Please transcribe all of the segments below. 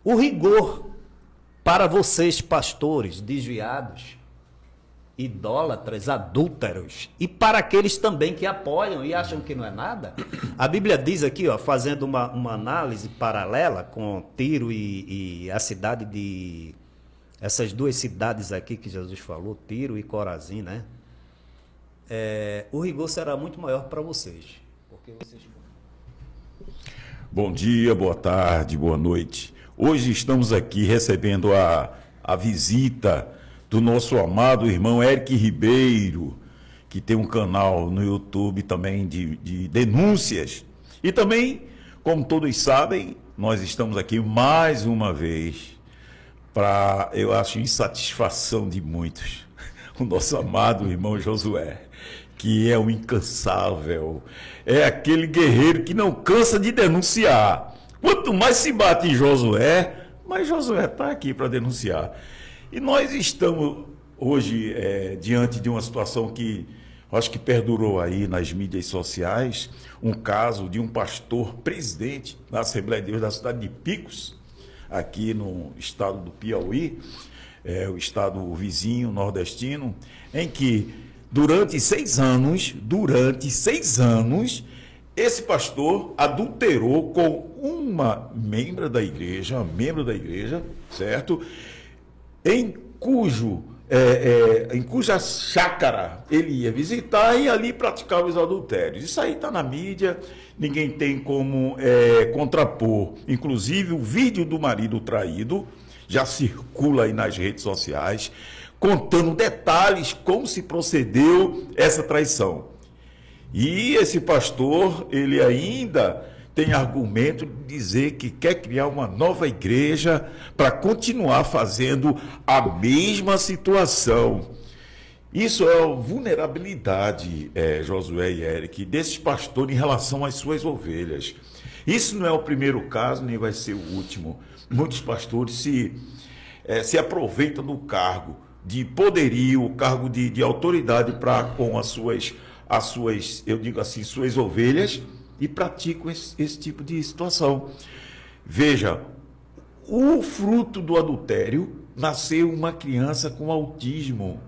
O rigor para vocês, pastores desviados, idólatras, adúlteros, e para aqueles também que apoiam e acham que não é nada. A Bíblia diz aqui, ó, fazendo uma análise paralela com Tiro e a cidade de... Essas duas cidades aqui que Jesus falou, Tiro e Corazim, né? O rigor será muito maior para vocês. Porque vocês... Bom dia, boa tarde, boa noite. Hoje estamos aqui recebendo a visita do nosso amado irmão Eric Ribeiro, que tem um canal no YouTube também de denúncias. E também, como todos sabem, nós estamos aqui mais uma vez para, eu acho, insatisfação de muitos, o nosso amado irmão Josué, que é um incansável, é aquele guerreiro que não cansa de denunciar. Quanto mais se bate em Josué, mais Josué está aqui para denunciar. E nós estamos hoje diante de uma situação que acho que perdurou aí nas mídias sociais, um caso de um pastor presidente da Assembleia de Deus da cidade de Picos, aqui no estado do Piauí, o estado vizinho nordestino, em que durante 6 anos, esse pastor adulterou com uma membro da igreja, certo? Em cuja chácara ele ia visitar e ali praticava os adultérios. Isso aí está na mídia, ninguém tem como contrapor. Inclusive, o vídeo do marido traído já circula aí nas redes sociais, contando detalhes como se procedeu essa traição. E esse pastor, ele ainda tem argumento de dizer que quer criar uma nova igreja para continuar fazendo a mesma situação. Isso é a vulnerabilidade, Josué e Eric, desses pastores em relação às suas ovelhas. Isso não é o primeiro caso, nem vai ser o último. Muitos pastores se aproveitam do cargo de poderio, o cargo de autoridade para com as suas, eu digo assim, suas ovelhas, e praticam esse tipo de situação. Veja, o fruto do adultério nasceu uma criança com autismo.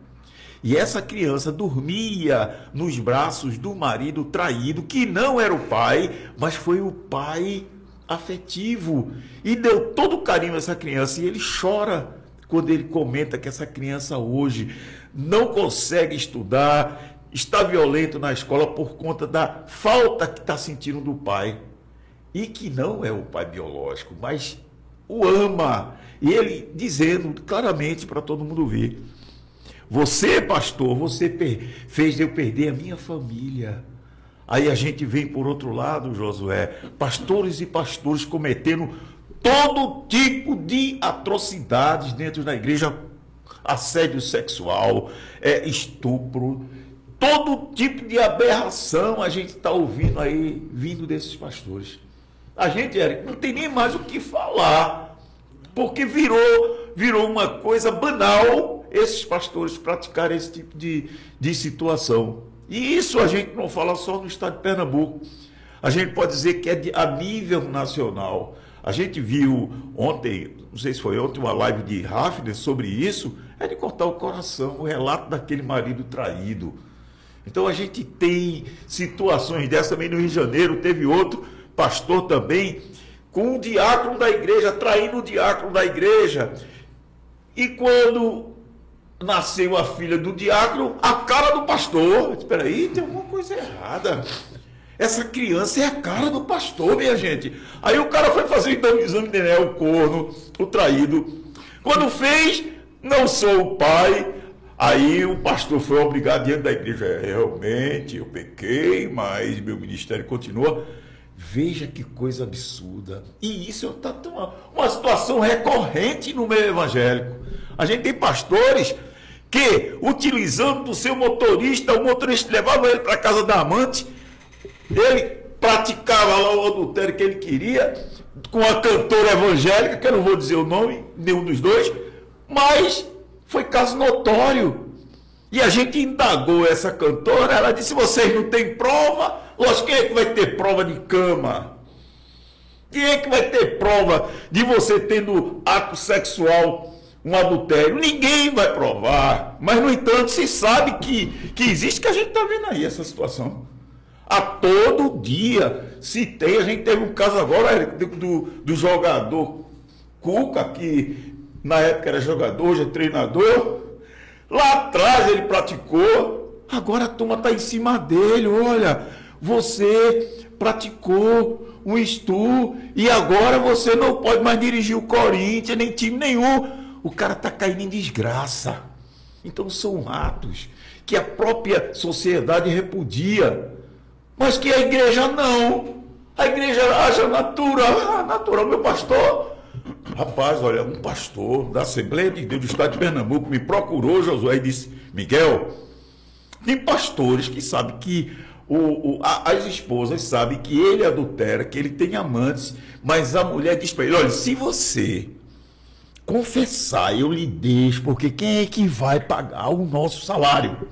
E essa criança dormia nos braços do marido traído, que não era o pai, mas foi o pai afetivo. E deu todo o carinho a essa criança. E ele chora quando ele comenta que essa criança hoje não consegue estudar, está violento na escola por conta da falta que está sentindo do pai. E que não é o pai biológico, mas o ama. E ele dizendo claramente para todo mundo ver: você, pastor, você fez eu perder a minha família. Aí a gente vem por outro lado, Josué, pastores e pastores cometendo todo tipo de atrocidades dentro da igreja, assédio sexual, estupro, todo tipo de aberração a gente está ouvindo aí, vindo desses pastores. A gente, Eric, não tem nem mais o que falar, porque virou uma coisa banal esses pastores praticarem esse tipo de situação. E isso a gente não fala só no estado de Pernambuco. A gente pode dizer que é a nível nacional. A gente viu ontem, não sei se foi ontem, uma live de Hafner sobre isso, é de cortar o coração, o relato daquele marido traído. Então a gente tem situações dessas também no Rio de Janeiro. Teve outro pastor também com o diácono da igreja, traindo o diácono da igreja. E quando nasceu a filha do diácono, a cara do pastor. Espera aí, tem alguma coisa errada. Essa criança é a cara do pastor, minha gente. Aí o cara foi fazer o exame de DNA, o corno, o traído. Quando fez, não sou o pai. Aí o pastor foi obrigado diante da igreja: realmente, eu pequei, mas meu ministério continua. Veja que coisa absurda. E isso está uma situação recorrente no meio evangélico. A gente tem pastores que, utilizando do seu motorista, o motorista levava ele para a casa da amante, ele praticava lá o adultério que ele queria, com a cantora evangélica, que eu não vou dizer o nome, nenhum dos dois, mas foi caso notório. E a gente indagou essa cantora, ela disse: vocês não têm prova? Lógico, quem é que vai ter prova de cama? Quem é que vai ter prova de você tendo ato sexual, um adultério? Ninguém vai provar. Mas, no entanto, se sabe que existe, que a gente está vendo aí essa situação. A todo dia se tem. A gente teve um caso agora do jogador Cuca, que na época era jogador, hoje é treinador. Lá atrás ele praticou. Agora a turma está em cima dele. Olha, você praticou um estu e agora você não pode mais dirigir o Corinthians, nem time nenhum. O cara está caindo em desgraça. Então são atos que a própria sociedade repudia, mas que a igreja não. A igreja acha natural. Natural, meu pastor. Rapaz, olha, um pastor da Assembleia de Deus do Estado de Pernambuco me procurou, Josué, e disse: Miguel, tem pastores que sabem que as esposas sabem que ele adultera, que ele tem amantes, mas a mulher diz para ele: olha, se você confessar, eu lhe deixo, porque quem é que vai pagar o nosso salário?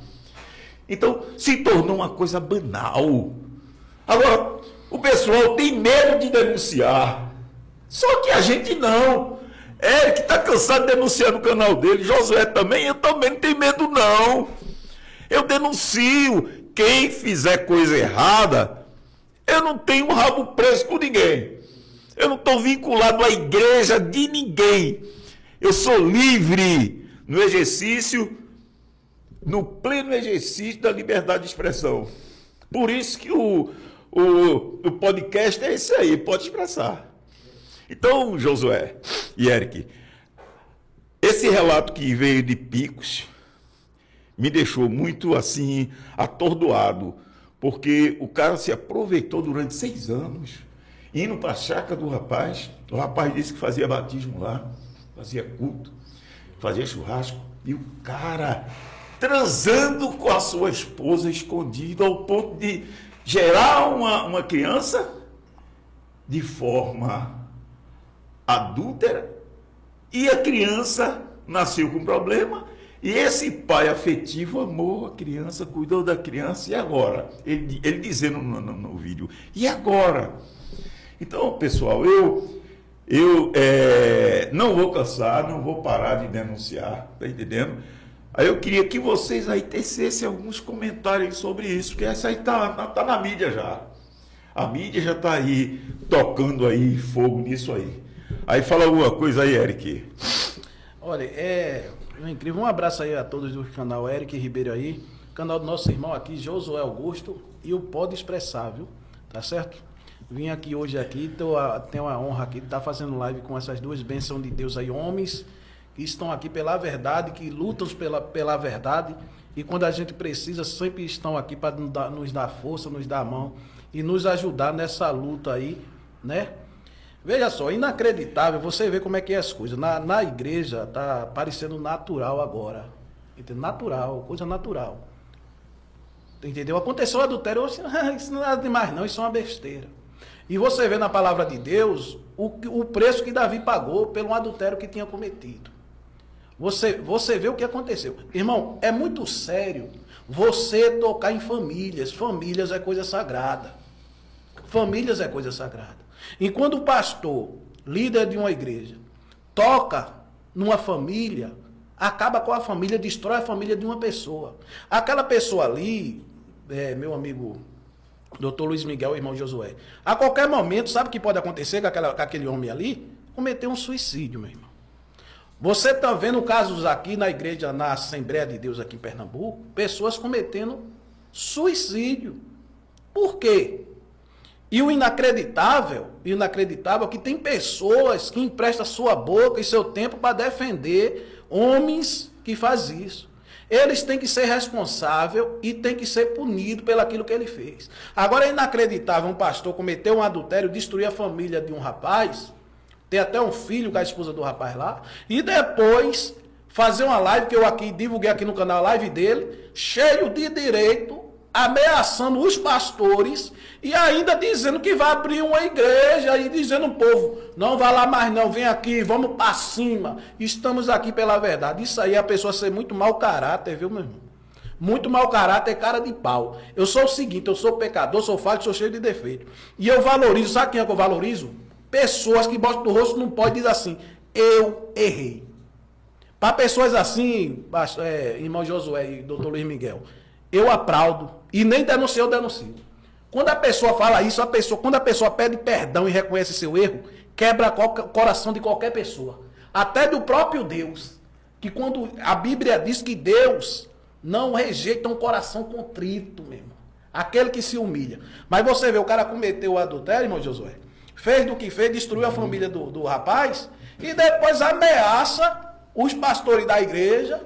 Então, se tornou uma coisa banal. Agora, o pessoal tem medo de denunciar. Só que a gente não. Eric está cansado de denunciar no canal dele. Josué também. Eu também não tenho medo, não. Eu denuncio. Quem fizer coisa errada, eu não tenho um rabo preso com ninguém. Eu não estou vinculado à igreja de ninguém. Eu sou livre no exercício, no pleno exercício da liberdade de expressão. Por isso que o podcast é esse aí, pode expressar. Então, Josué e Eric, esse relato que veio de Picos me deixou muito assim atordoado, porque o cara se aproveitou durante 6 anos, indo para a chácara do rapaz. O rapaz disse que fazia batismo lá, fazia culto, fazia churrasco, e o cara transando com a sua esposa escondido, ao ponto de gerar uma criança de forma adúltera, e a criança nasceu com problema, e esse pai afetivo amou a criança, cuidou da criança, e agora? Ele dizendo no vídeo, e agora? Então, pessoal, eu não vou cansar, não vou parar de denunciar, tá entendendo? Aí eu queria que vocês aí tecessem alguns comentários sobre isso, porque essa aí tá na mídia já. A mídia já tá aí, tocando aí fogo nisso aí. Aí fala alguma coisa aí, Eric. Olha, é incrível. Um abraço aí a todos do canal Eric Ribeiro aí, canal do nosso irmão aqui, Josué Augusto, e o Pode Expressar, viu? Tá certo? Vim aqui hoje tenho a honra aqui de estar fazendo live com essas duas bênçãos de Deus aí, homens que estão aqui pela verdade, que lutam pela verdade, e quando a gente precisa, sempre estão aqui para nos dar força, nos dar a mão e nos ajudar nessa luta aí, né? Veja só, inacreditável, você vê como é que é as coisas. Na igreja tá parecendo natural agora. Entendeu? Natural, coisa natural. Entendeu? Aconteceu o adultério, isso não é nada demais não, isso é uma besteira. E você vê na palavra de Deus o preço que Davi pagou pelo adultério que tinha cometido. Você vê o que aconteceu. Irmão, é muito sério você tocar em famílias. Famílias é coisa sagrada. Famílias é coisa sagrada. E quando o pastor, líder de uma igreja, toca numa família, acaba com a família, destrói a família de uma pessoa. Aquela pessoa ali, meu amigo Dr. Luiz Miguel, irmão Josué, a qualquer momento, sabe o que pode acontecer com aquele homem ali? Cometer um suicídio, meu irmão. Você está vendo casos aqui na igreja, na Assembleia de Deus aqui em Pernambuco, pessoas cometendo suicídio. Por quê? E o inacreditável é que tem pessoas que emprestam sua boca e seu tempo para defender homens que fazem isso. Eles têm que ser responsáveis e têm que ser punidos pelo aquilo que ele fez. Agora é inacreditável um pastor cometer um adultério, destruir a família de um rapaz, ter até um filho com a esposa do rapaz lá, e depois fazer uma live, que eu aqui divulguei aqui no canal, a live dele, cheio de direito, ameaçando os pastores e ainda dizendo que vai abrir uma igreja e dizendo ao povo, não vá lá mais não, vem aqui, vamos para cima, estamos aqui pela verdade. Isso aí é a pessoa ser muito mau caráter, viu, meu irmão? Muito mau caráter, cara de pau. Eu sou o seguinte, eu sou pecador, sou falho, sou cheio de defeito. E eu valorizo, sabe quem é que eu valorizo? pessoas que botam no rosto não pode dizer assim, eu errei. Para pessoas assim, irmão Josué e doutor Luiz Miguel, eu aplaudo e nem denuncio, eu denuncio. Quando a pessoa fala isso, quando a pessoa pede perdão e reconhece seu erro, quebra o coração de qualquer pessoa. Até do próprio Deus. Que quando a Bíblia diz que Deus não rejeita um coração contrito mesmo. Aquele que se humilha. Mas você vê, o cara cometeu o adultério, irmão Josué. Fez do que fez, destruiu a família do rapaz. E depois ameaça os pastores da igreja.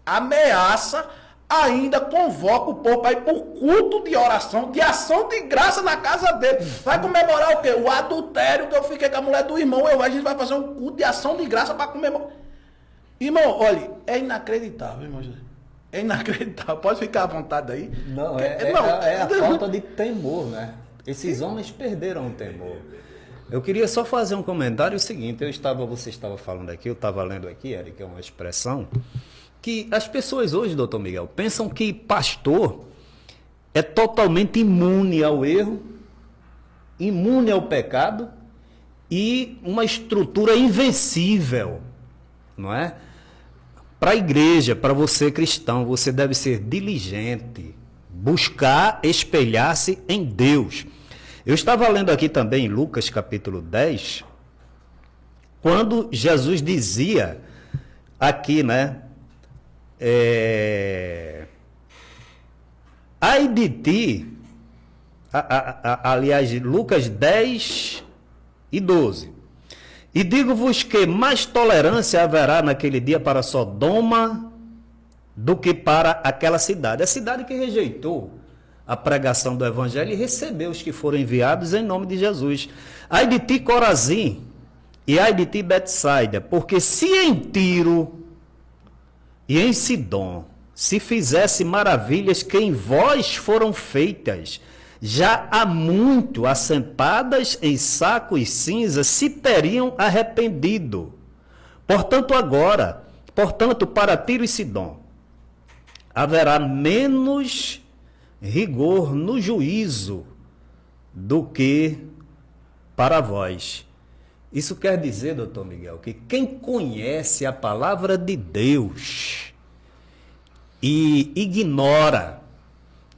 Ameaça. Ainda convoca o povo para ir por culto de oração, de ação de graça na casa dele. Vai comemorar o quê? O adultério que eu fiquei com a mulher do irmão. A gente vai fazer um culto de ação de graça para comemorar. Irmão, olha, é inacreditável, irmão José. É inacreditável. Pode ficar à vontade aí. Não, é a falta de temor, né? Esses homens perderam o temor. Eu queria só fazer um comentário, o seguinte, você estava falando aqui, eu estava lendo aqui, Eric, é uma expressão, que as pessoas hoje, doutor Miguel, pensam que pastor é totalmente imune ao erro, imune ao pecado e uma estrutura invencível, não é? Para a igreja, para você cristão, você deve ser diligente, buscar espelhar-se em Deus. Eu estava lendo aqui também em Lucas capítulo 10, quando Jesus dizia aqui, né? Ai de ti, aliás, Lucas 10 e 12. E digo-vos que mais tolerância haverá naquele dia para Sodoma do que para aquela cidade. A cidade que rejeitou a pregação do evangelho e recebeu os que foram enviados em nome de Jesus. Ai de ti, Corazim, e ai de ti, Betsaida, porque se em Tiro e em Sidom se fizesse maravilhas que em vós foram feitas, já há muito assentadas em saco e cinza, se teriam arrependido. Portanto, para Tiro e Sidom, haverá menos rigor no juízo do que para vós. Isso quer dizer, doutor Miguel, que quem conhece a palavra de Deus e ignora,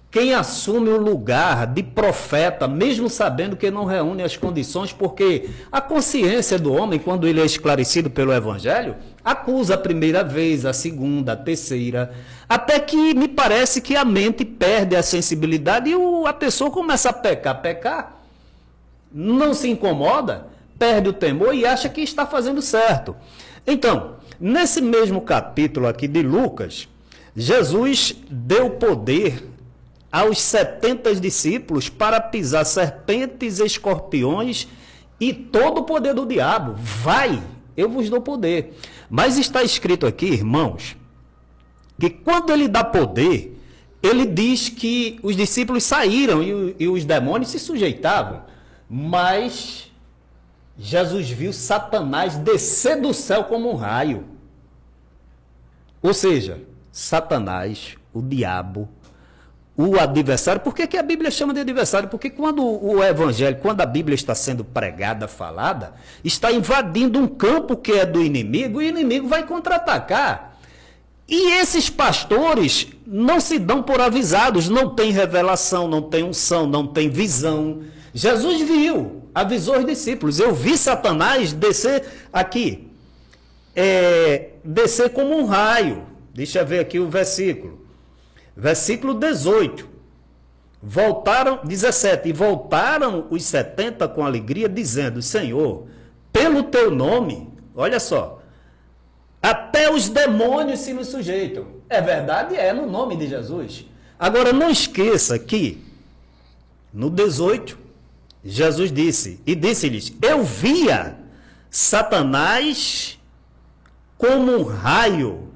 quem assume o lugar de profeta, mesmo sabendo que não reúne as condições, porque a consciência do homem, quando ele é esclarecido pelo Evangelho, acusa a primeira vez, a segunda, a terceira, até que me parece que a mente perde a sensibilidade e a pessoa começa a pecar, não se incomoda, perde o temor e acha que está fazendo certo. Então, nesse mesmo capítulo aqui de Lucas, Jesus deu poder aos 70 discípulos para pisar serpentes, escorpiões e todo o poder do diabo. Vai, eu vos dou poder. Mas está escrito aqui, irmãos, que quando ele dá poder, ele diz que os discípulos saíram e os demônios se sujeitavam. Mas Jesus viu Satanás descer do céu como um raio. Ou seja, Satanás, o diabo, o adversário. Por que a Bíblia chama de adversário? Porque quando o evangelho, quando a Bíblia está sendo pregada, falada, está invadindo um campo que é do inimigo, e o inimigo vai contra-atacar. E esses pastores não se dão por avisados, não tem revelação, não tem unção, não tem visão. Jesus viu, avisou os discípulos. Eu vi Satanás descer aqui, descer como um raio. Deixa eu ver aqui o versículo. Versículo 18. 17. E voltaram os 70 com alegria, dizendo: Senhor, pelo teu nome, olha só, até os demônios se nos sujeitam. É verdade, é no nome de Jesus. Agora, não esqueça que, no 18, Jesus disse, e disse-lhes: eu via Satanás como um raio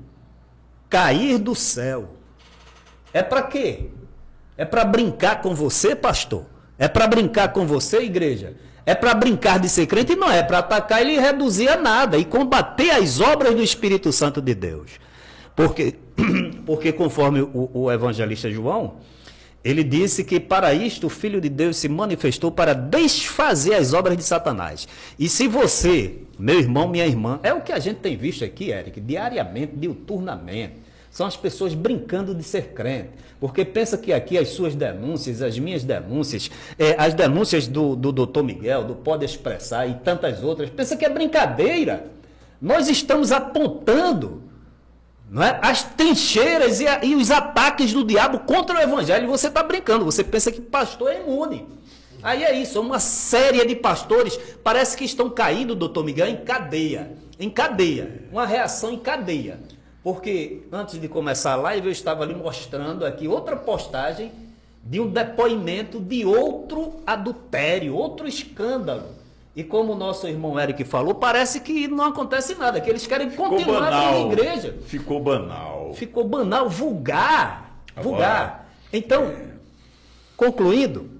cair do céu. É para quê? É para brincar com você, pastor? É para brincar com você, igreja? É para brincar de ser crente? Não, é para atacar ele e reduzir a nada e combater as obras do Espírito Santo de Deus. Porque conforme o evangelista João, Ele disse que para isto o Filho de Deus se manifestou para desfazer as obras de Satanás. E se você, meu irmão, minha irmã, é o que a gente tem visto aqui, Eric, diariamente, diuturnamente, são as pessoas brincando de ser crente, porque pensa que aqui as suas denúncias, as minhas denúncias, as denúncias do Dr. Miguel, do Pode Expressar e tantas outras, pensa que é brincadeira. Nós estamos apontando, não é, as trincheiras e os ataques do diabo contra o evangelho. Você está brincando, você pensa que pastor é imune. Aí é isso, uma série de pastores parece que estão caindo, doutor Miguel, em cadeia, uma reação em cadeia. Porque antes de começar a live eu estava ali mostrando aqui outra postagem de um depoimento de outro adultério, outro escândalo. E como o nosso irmão Eric falou, parece que não acontece nada, que eles querem continuar na igreja. Ficou banal. Ficou banal, vulgar. Então, concluindo,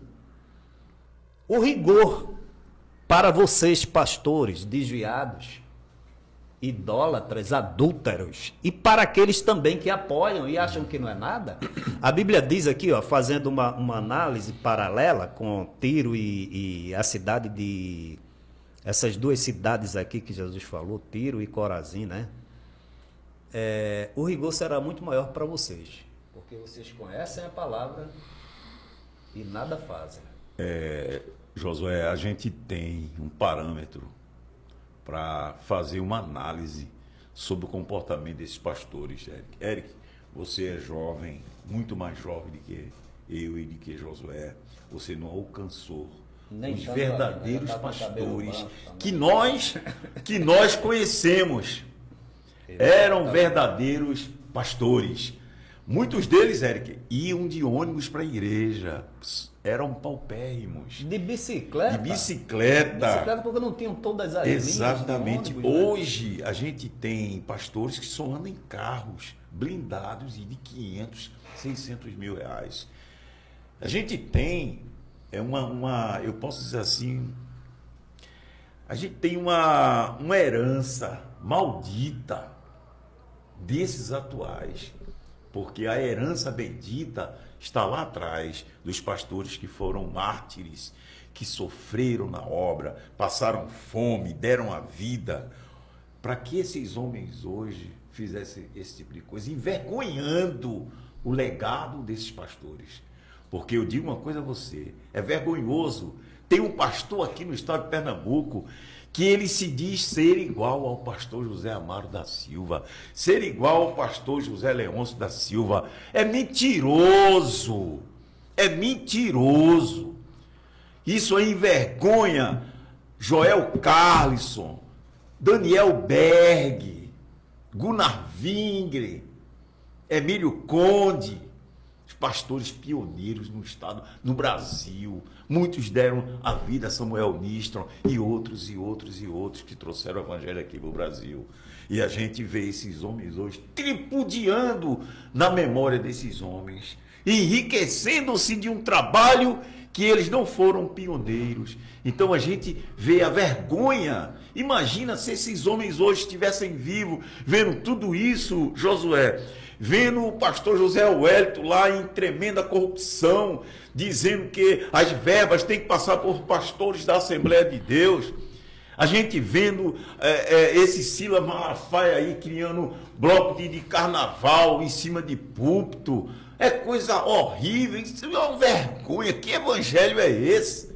o rigor para vocês, pastores desviados, idólatras, adúlteros, e para aqueles também que apoiam e acham que não é nada, a Bíblia diz aqui, ó, fazendo uma análise paralela com Tiro e a cidade de... essas duas cidades aqui que Jesus falou, Tiro e Corazim, né? O rigor será muito maior para vocês, porque vocês conhecem a palavra e nada fazem. Josué, a gente tem um parâmetro para fazer uma análise sobre o comportamento desses pastores, Eric. Eric, você é jovem, muito mais jovem do que eu e do que Josué. Você não alcançou os verdadeiros pastores que nós conhecemos. Eram verdadeiros pastores. Muitos deles, Eric, iam de ônibus para a igreja. Eram paupérrimos. De bicicleta. Bicicleta porque não tinham todas as Exatamente. linhas de ônibus, Hoje a gente tem pastores que só andam em carros blindados e de 500, 600 mil reais. A gente tem eu posso dizer assim, a gente tem uma herança maldita desses atuais, porque a herança bendita está lá atrás dos pastores que foram mártires, que sofreram na obra, passaram fome, deram a vida, para que esses homens hoje fizessem esse tipo de coisa, envergonhando o legado desses pastores. Porque eu digo uma coisa a você, é vergonhoso. Tem um pastor aqui no estado de Pernambuco que ele se diz ser igual ao pastor José Amaro da Silva, ser igual ao pastor José Leôncio da Silva. É mentiroso, Isso aí envergonha Joel Carlisson, Daniel Berg, Gunnar Vingre, Emílio Conde, pastores pioneiros no estado, no Brasil. Muitos deram a vida a Samuel Nistron e outros que trouxeram o evangelho aqui no Brasil. E a gente vê esses homens hoje tripudiando na memória desses homens, enriquecendo-se de um trabalho que eles não foram pioneiros. Então a gente vê a vergonha. Imagina se esses homens hoje estivessem vivos, vendo tudo isso, Josué, vendo o pastor José Wellington lá em tremenda corrupção, dizendo que as verbas têm que passar por pastores da Assembleia de Deus. A gente vendo esse Silas Malafaia aí criando bloco de carnaval em cima de púlpito. É coisa horrível, isso é uma vergonha. Que evangelho é esse?